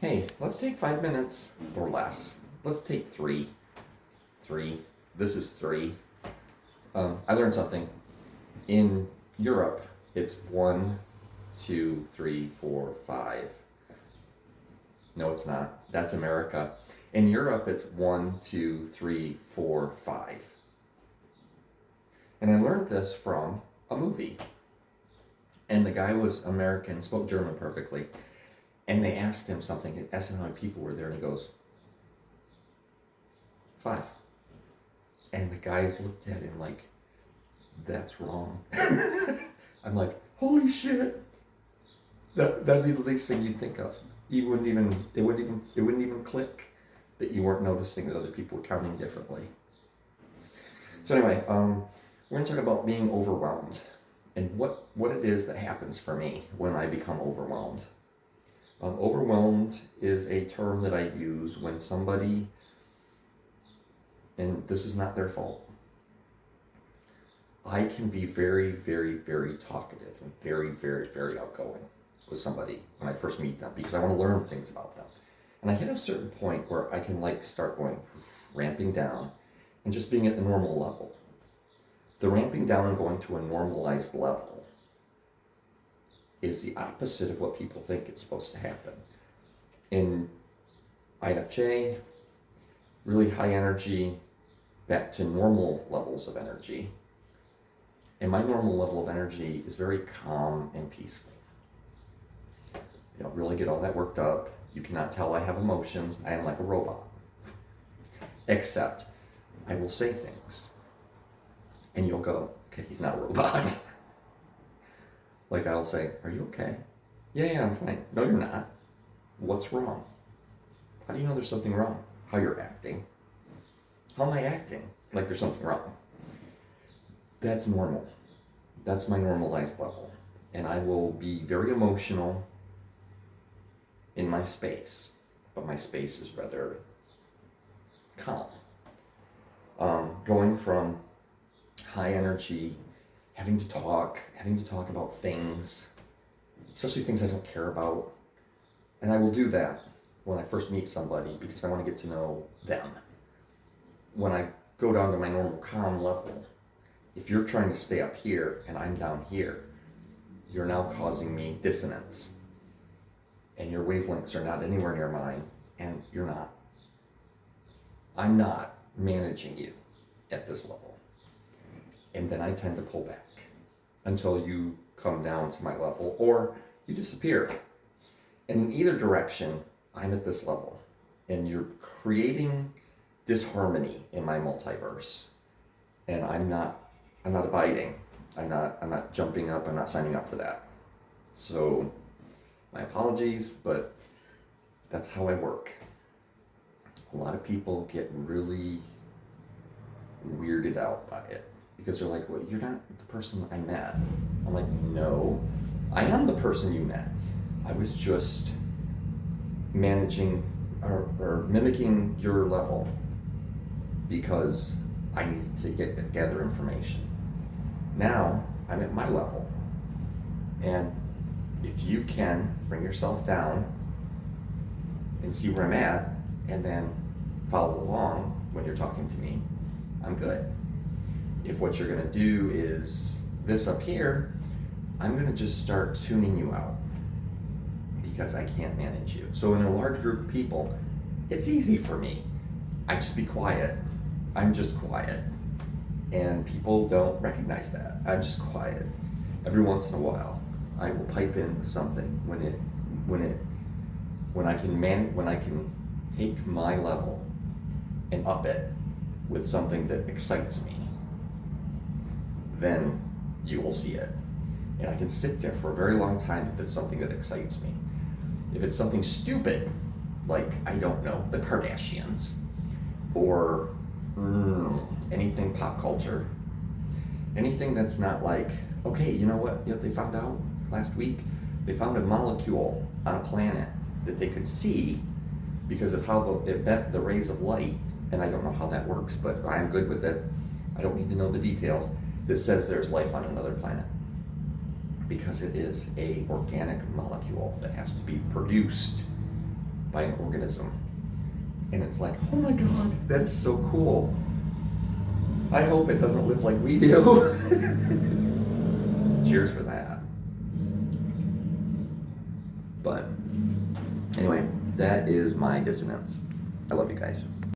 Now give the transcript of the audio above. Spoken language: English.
Hey, let's take 5 minutes or less. Let's take three. Three. This is three. I learned something. In Europe, it's 1, 2, 3, 4, 5. No, it's not. That's America. In Europe, it's 1, 2, 3, 4, 5. And I learned this from a movie. And the guy was American, spoke German perfectly. And they asked him something, asked him how many people were there, and he goes, 5. And the guys looked at him like, that's wrong. I'm like, holy shit. That'd be the least thing you'd think of. It wouldn't even click that you weren't noticing that other people were counting differently. So anyway, we're gonna talk about being overwhelmed and what it is that happens for me when I become overwhelmed. Overwhelmed is a term that I use when somebody, and this is not their fault, I can be very, very, very talkative and very, very, very outgoing with somebody when I first meet them because I want to learn things about them. And I hit a certain point where I can start going, ramping down and just being at the normal level. The ramping down and going to a normalized level is the opposite of what people think it's supposed to happen. In INFJ, really high energy, back to normal levels of energy. And my normal level of energy is very calm and peaceful. You don't really get all that worked up. You cannot tell I have emotions. I am like a robot. Except I will say things. And you'll go, okay, he's not a robot. Like I'll say, are you okay? Yeah, I'm fine. No, you're not. What's wrong? How do you know there's something wrong? How you're acting. How am I acting? Like there's something wrong. That's normal. That's my normalized level. And I will be very emotional in my space. But my space is rather calm. Going from high energy, having to talk about things, especially things I don't care about. And I will do that when I first meet somebody because I want to get to know them. When I go down to my normal calm level, if you're trying to stay up here and I'm down here, you're now causing me dissonance. And your wavelengths are not anywhere near mine, and you're not. I'm not managing you at this level. And then I tend to pull back until you come down to my level or you disappear. And in either direction, I'm at this level. And you're creating disharmony in my multiverse. And I'm not abiding. I'm not jumping up, I'm not signing up for that. So my apologies, but that's how I work. A lot of people get really weirded out by it because they're like, well, you're not the person I met. I'm like, no, I am the person you met. I was just managing or mimicking your level because I need to gather information. Now I'm at my level. And if you can bring yourself down and see where I'm at and then follow along when you're talking to me, I'm good. If what you're gonna do is this up here, I'm gonna just start tuning you out because I can't manage you. So in a large group of people, it's easy for me. I just be quiet. I'm just quiet. And people don't recognize that. I'm just quiet. Every once in a while, I will pipe in something when I can take my level and up it with something that excites me. Then you will see it. And I can sit there for a very long time if it's something that excites me. If it's something stupid, like, I don't know, the Kardashians, or anything pop culture, anything that's not like, okay, you know what they found out last week? They found a molecule on a planet that they could see because of how it bent the rays of light, and I don't know how that works, but I'm good with it. I don't need to know the details. This says there's life on another planet because it is a organic molecule that has to be produced by by an organism. And it's like, oh my God, that is so cool. I hope it doesn't live like we do. Cheers for that. But anyway, that is my dissonance. I love you guys.